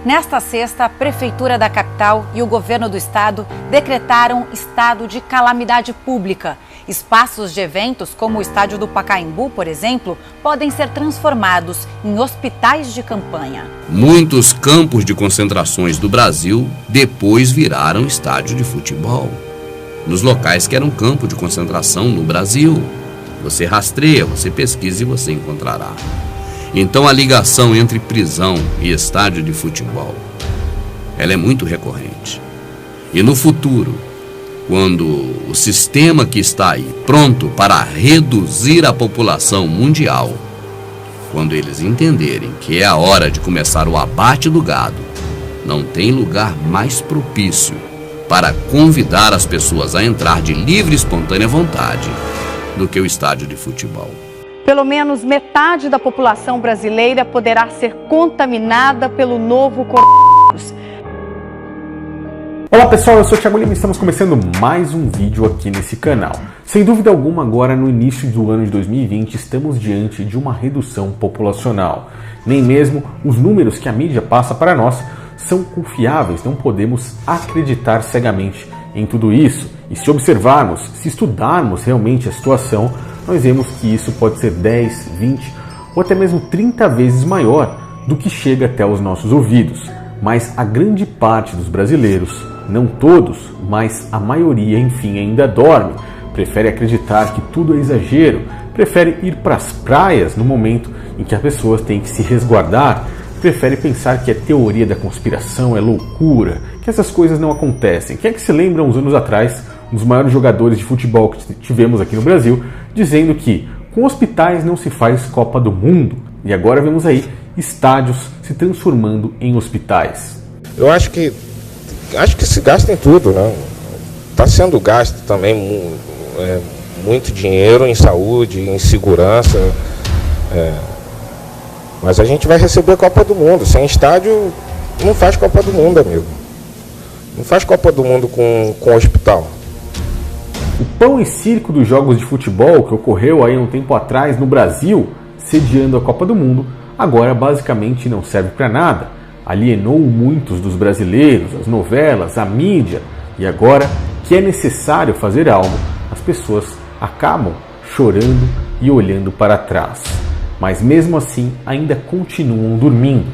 Nesta sexta, a Prefeitura da capital e o governo do estado decretaram estado de calamidade pública. Espaços de eventos, como o estádio do Pacaembu, por exemplo, podem ser transformados em hospitais de campanha. Muitos campos de concentrações do Brasil depois viraram estádio de futebol. Nos locais que eram campo de concentração no Brasil, você rastreia, você pesquisa e você encontrará. Então a ligação entre prisão e estádio de futebol, ela é muito recorrente. E no futuro, quando o sistema que está aí pronto para reduzir a população mundial, quando eles entenderem que é a hora de começar o abate do gado, não tem lugar mais propício para convidar as pessoas a entrar de livre e espontânea vontade do que o estádio de futebol. Pelo menos metade da população brasileira poderá ser contaminada pelo novo coronavírus. Olá pessoal, eu sou o Thiago Lima e estamos começando mais um vídeo aqui nesse canal. Sem dúvida alguma, agora no início do ano de 2020, estamos diante de uma redução populacional. Nem mesmo os números que a mídia passa para nós são confiáveis, não podemos acreditar cegamente em tudo isso. E se observarmos, se estudarmos realmente a situação, nós vemos que isso pode ser 10, 20 ou até mesmo 30 vezes maior do que chega até os nossos ouvidos. Mas a grande parte dos brasileiros, não todos, mas a maioria, enfim, ainda dorme, prefere acreditar que tudo é exagero, prefere ir para as praias no momento em que as pessoas têm que se resguardar, prefere pensar que é teoria da conspiração, é loucura, que essas coisas não acontecem. Quem é que se lembra, uns anos atrás, um dos maiores jogadores de futebol que tivemos aqui no Brasil, dizendo que com hospitais não se faz Copa do Mundo. E agora vemos aí estádios se transformando em hospitais. Eu acho que se gasta em tudo, né? Está sendo gasto também muito dinheiro em saúde, em segurança. Mas a gente vai receber a Copa do Mundo. Sem estádio não faz Copa do Mundo, amigo. Não faz Copa do Mundo com hospital. O pão e circo dos jogos de futebol que ocorreu aí um tempo atrás no Brasil, sediando a Copa do Mundo, agora basicamente não serve para nada. Alienou muitos dos brasileiros, as novelas, a mídia, e agora que é necessário fazer algo, as pessoas acabam chorando e olhando para trás. Mas mesmo assim ainda continuam dormindo,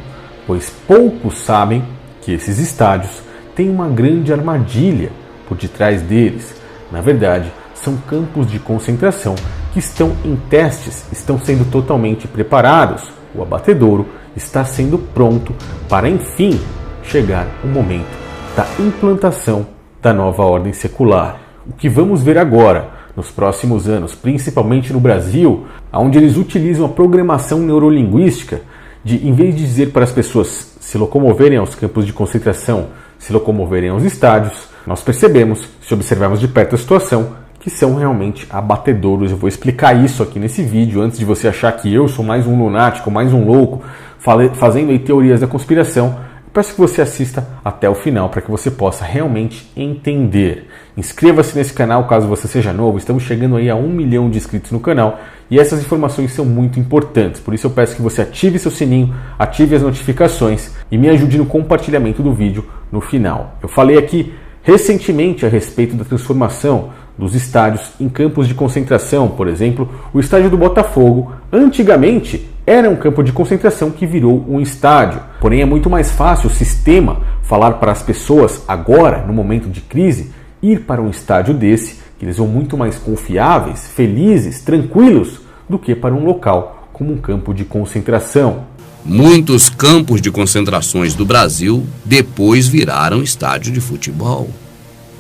pois poucos sabem que esses estádios têm uma grande armadilha por detrás deles. Na verdade, são campos de concentração que estão em testes, estão sendo totalmente preparados. O abatedouro está sendo pronto para, enfim, chegar o momento da implantação da nova ordem secular. O que vamos ver agora, nos próximos anos, principalmente no Brasil, onde eles utilizam a programação neurolinguística de, em vez de dizer para as pessoas se locomoverem aos campos de concentração, se locomoverem aos estádios, nós percebemos, se observarmos de perto a situação, que são realmente abatedouros. Eu vou explicar isso aqui nesse vídeo, antes de você achar que eu sou mais um lunático, mais um louco, fazendo aí teorias da conspiração. Eu peço que você assista até o final, para que você possa realmente entender. Inscreva-se nesse canal caso você seja novo, estamos chegando aí a 1 milhão de inscritos no canal, e essas informações são muito importantes, por isso eu peço que você ative seu sininho, ative as notificações e me ajude no compartilhamento do vídeo no final. Eu falei aqui recentemente a respeito da transformação dos estádios em campos de concentração. Por exemplo, o estádio do Botafogo antigamente era um campo de concentração que virou um estádio. Porém, é muito mais fácil o sistema falar para as pessoas agora, no momento de crise, ir para um estádio desse, que eles vão muito mais confiáveis, felizes, tranquilos, do que para um local como um campo de concentração. Muitos campos de concentrações do Brasil depois viraram estádio de futebol.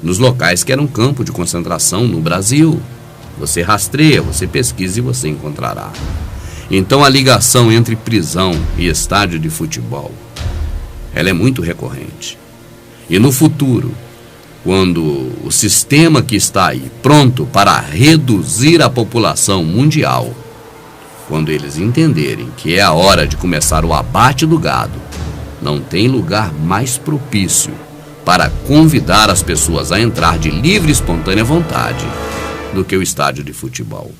Nos locais que eram campo de concentração no Brasil, você rastreia, você pesquisa e você encontrará. Então a ligação entre prisão e estádio de futebol, ela é muito recorrente. E no futuro, quando o sistema que está aí pronto para reduzir a população mundial, quando eles entenderem que é a hora de começar o abate do gado, não tem lugar mais propício para convidar as pessoas a entrar de livre e espontânea vontade do que o estádio de futebol.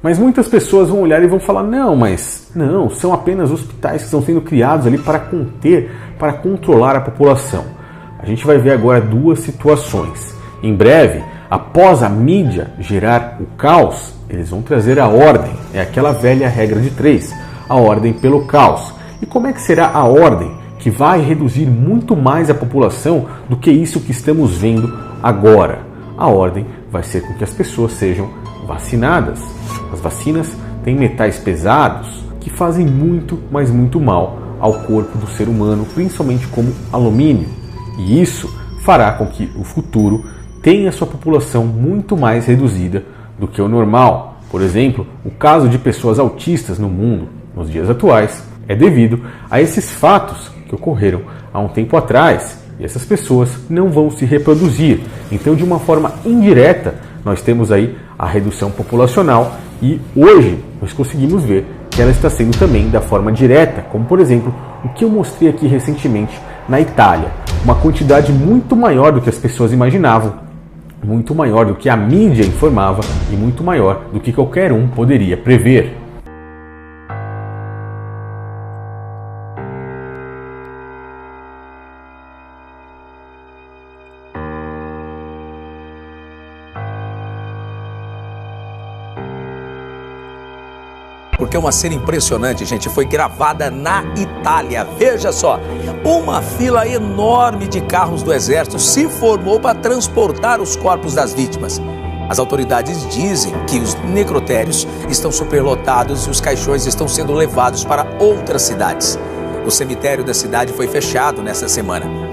Mas muitas pessoas vão olhar e vão falar, não, são apenas hospitais que estão sendo criados ali para conter, para controlar a população. A gente vai ver agora duas situações. Em breve, após a mídia gerar o caos, eles vão trazer a ordem. É aquela velha regra de 3, a ordem pelo caos. E como é que será a ordem que vai reduzir muito mais a população do que isso que estamos vendo agora? A ordem vai ser com que as pessoas sejam vacinadas. As vacinas têm metais pesados que fazem muito, mas muito mal ao corpo do ser humano, principalmente como alumínio. E isso fará com que o futuro tenha sua população muito mais reduzida do que o normal. Por exemplo, o caso de pessoas autistas no mundo, nos dias atuais, é devido a esses fatos que ocorreram há um tempo atrás. E essas pessoas não vão se reproduzir. Então, de uma forma indireta, nós temos aí a redução populacional e hoje nós conseguimos ver que ela está sendo também da forma direta, como por exemplo o que eu mostrei aqui recentemente na Itália. Uma quantidade muito maior do que as pessoas imaginavam, muito maior do que a mídia informava e muito maior do que qualquer um poderia prever. Porque uma cena impressionante, gente, foi gravada na Itália. Veja só, uma fila enorme de carros do exército se formou para transportar os corpos das vítimas. As autoridades dizem que os necrotérios estão superlotados e os caixões estão sendo levados para outras cidades. O cemitério da cidade foi fechado nessa semana.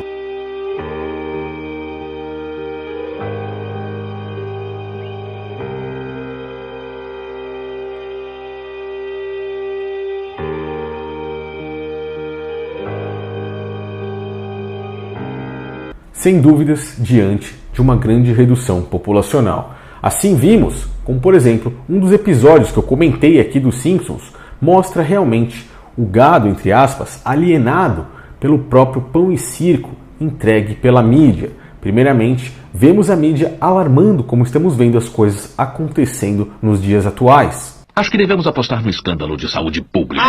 Sem dúvidas, diante de uma grande redução populacional. Assim vimos, como por exemplo, um dos episódios que eu comentei aqui dos Simpsons, mostra realmente o gado, entre aspas, alienado pelo próprio pão e circo entregue pela mídia. Primeiramente, vemos a mídia alarmando como estamos vendo as coisas acontecendo nos dias atuais. Acho que devemos apostar no escândalo de saúde pública.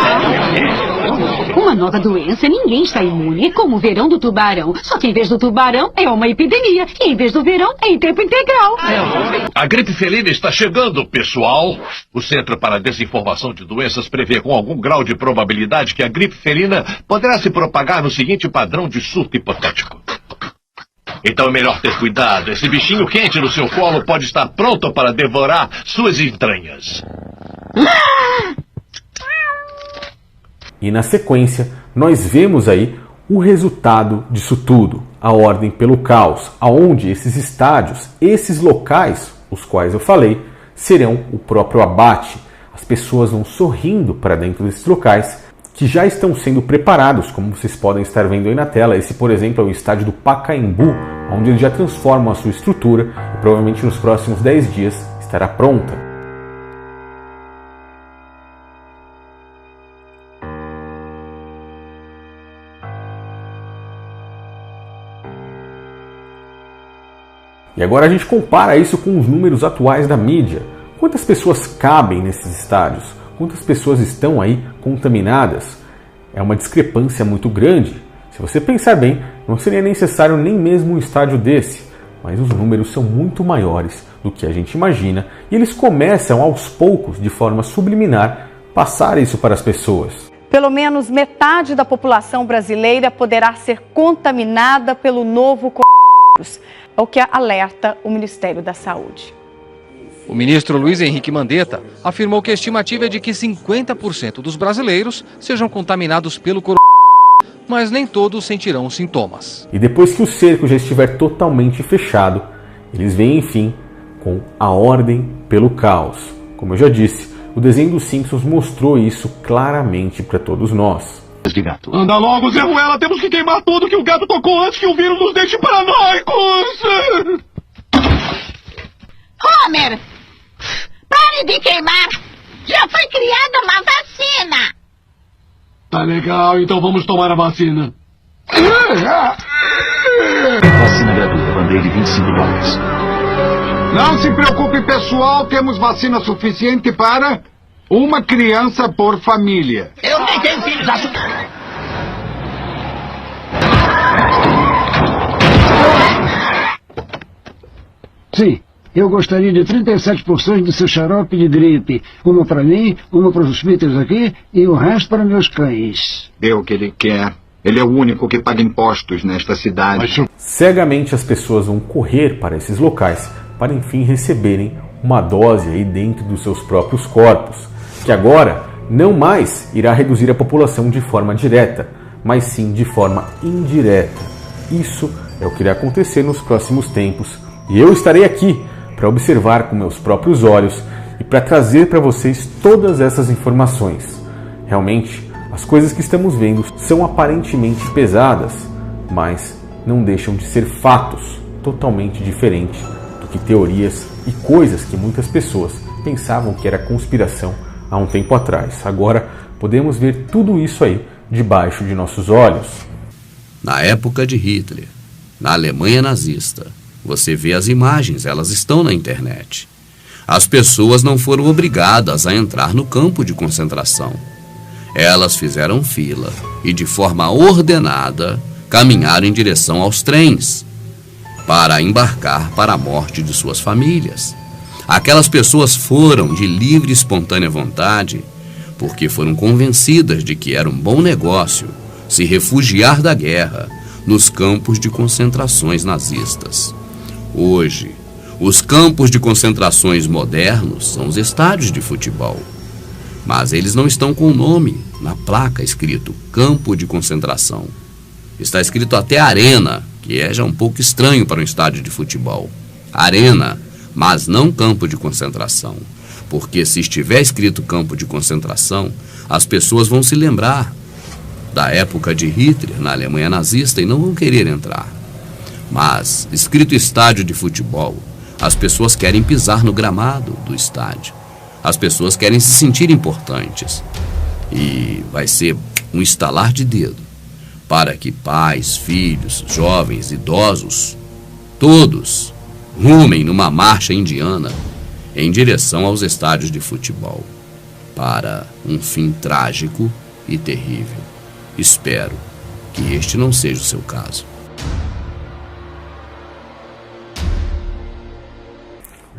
Uma nova doença, ninguém está imune. É como o verão do tubarão. Só que em vez do tubarão é uma epidemia. E em vez do verão é em tempo integral. A gripe felina está chegando, pessoal. O Centro para a Desinformação de Doenças prevê com algum grau de probabilidade que a gripe felina poderá se propagar no seguinte padrão de surto hipotético. Então é melhor ter cuidado. Esse bichinho quente no seu colo pode estar pronto para devorar suas entranhas. E na sequência, nós vemos aí o resultado disso tudo, a ordem pelo caos, aonde esses estádios, esses locais, os quais eu falei, serão o próprio abate. As pessoas vão sorrindo para dentro desses locais, que já estão sendo preparados, como vocês podem estar vendo aí na tela. Esse, por exemplo, é o estádio do Pacaembu, onde eles já transformam a sua estrutura e provavelmente nos próximos 10 dias estará pronta. E agora a gente compara isso com os números atuais da mídia. Quantas pessoas cabem nesses estádios? Quantas pessoas estão aí contaminadas? É uma discrepância muito grande. Se você pensar bem, não seria necessário nem mesmo um estádio desse. Mas os números são muito maiores do que a gente imagina e eles começam aos poucos, de forma subliminar, passar isso para as pessoas. Pelo menos metade da população brasileira poderá ser contaminada pelo novo coronavírus. É o que alerta o Ministério da Saúde. O ministro Luiz Henrique Mandetta afirmou que a estimativa é de que 50% dos brasileiros sejam contaminados pelo coronavírus, mas nem todos sentirão sintomas. E depois que o cerco já estiver totalmente fechado, eles vêm, enfim, com a ordem pelo caos. Como eu já disse, o desenho dos Simpsons mostrou isso claramente para todos nós. De gato. Anda logo, Zé Ruela, temos que queimar tudo que o gato tocou antes que o vírus nos deixe paranoicos! Homer, pare de queimar! Já foi criada uma vacina! Tá legal, então vamos tomar a vacina. Vacina gratuita, Band-Aid $25. Não se preocupe, pessoal, temos vacina suficiente para uma criança por família. Eu nem tenho filhos, acho. Sim, eu gostaria de 37 porções do seu xarope de gripe. Uma para mim, uma para os Peters aqui e o resto para meus cães. Dê o que ele quer. Ele é o único que paga impostos nesta cidade. Cegamente as pessoas vão correr para esses locais para enfim receberem uma dose aí dentro dos seus próprios corpos, que agora não mais irá reduzir a população de forma direta, mas sim de forma indireta. Isso é o que irá acontecer nos próximos tempos e eu estarei aqui para observar com meus próprios olhos e para trazer para vocês todas essas informações. Realmente, as coisas que estamos vendo são aparentemente pesadas, mas não deixam de ser fatos totalmente diferentes do que teorias e coisas que muitas pessoas pensavam que era conspiração há um tempo atrás. Agora podemos ver tudo isso aí debaixo de nossos olhos. Na época de Hitler, na Alemanha nazista, você vê as imagens, elas estão na internet. As pessoas não foram obrigadas a entrar no campo de concentração. Elas fizeram fila e, de forma ordenada, caminharam em direção aos trens para embarcar para a morte de suas famílias. Aquelas pessoas foram de livre e espontânea vontade porque foram convencidas de que era um bom negócio se refugiar da guerra nos campos de concentrações nazistas. Hoje, os campos de concentrações modernos são os estádios de futebol. Mas eles não estão com o nome na placa escrito campo de concentração. Está escrito até arena, que é já um pouco estranho para um estádio de futebol. Arena, mas não campo de concentração. Porque se estiver escrito campo de concentração, as pessoas vão se lembrar da época de Hitler na Alemanha nazista e não vão querer entrar. Mas, escrito estádio de futebol, as pessoas querem pisar no gramado do estádio. As pessoas querem se sentir importantes. E vai ser um estalar de dedo para que pais, filhos, jovens, idosos, todos rumem numa marcha indiana em direção aos estádios de futebol para um fim trágico e terrível. Espero que este não seja o seu caso.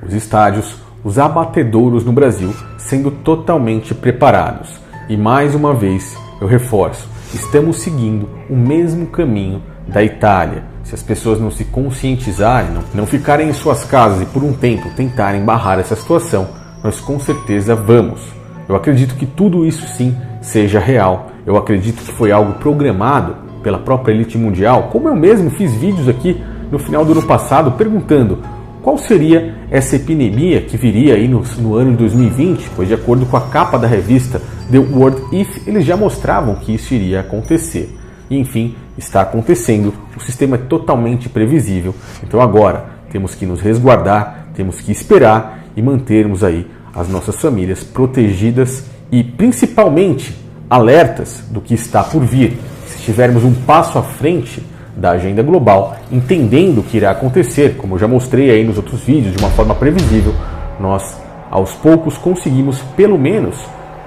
Os estádios, os abatedouros no Brasil sendo totalmente preparados. E mais uma vez, eu reforço, estamos seguindo o mesmo caminho da Itália. Se as pessoas não se conscientizarem, não ficarem em suas casas e por um tempo tentarem barrar essa situação, nós com certeza vamos. Eu acredito que tudo isso sim seja real. Eu acredito que foi algo programado pela própria elite mundial, como eu mesmo fiz vídeos aqui no final do ano passado perguntando qual seria essa epidemia que viria aí no ano de 2020, pois de acordo com a capa da revista The World If, eles já mostravam que isso iria acontecer. E enfim, está acontecendo, o sistema é totalmente previsível, então agora temos que nos resguardar, temos que esperar e mantermos aí as nossas famílias protegidas e principalmente alertas do que está por vir. Se estivermos um passo à frente da agenda global, entendendo o que irá acontecer, como eu já mostrei aí nos outros vídeos, de uma forma previsível, nós aos poucos conseguimos pelo menos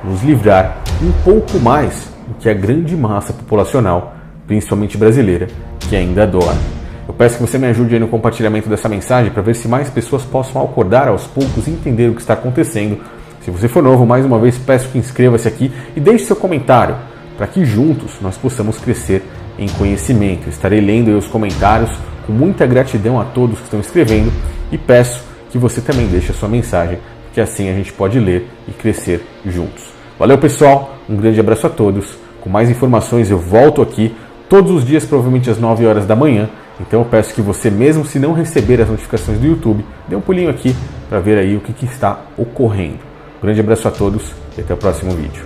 nos livrar um pouco mais do que a grande massa populacional, principalmente brasileira, que ainda dorme. Eu peço que você me ajude aí no compartilhamento dessa mensagem para ver se mais pessoas possam acordar aos poucos e entender o que está acontecendo. Se você for novo, mais uma vez peço que inscreva-se aqui e deixe seu comentário para que juntos nós possamos crescer em conhecimento. Estarei lendo aí os comentários com muita gratidão a todos que estão escrevendo e peço que você também deixe a sua mensagem, que assim a gente pode ler e crescer juntos. Valeu, pessoal, um grande abraço a todos. Com mais informações eu volto aqui todos os dias, provavelmente às 9 horas da manhã. Então eu peço que você, mesmo se não receber as notificações do YouTube, dê um pulinho aqui para ver aí o que está ocorrendo. Um grande abraço a todos e até o próximo vídeo.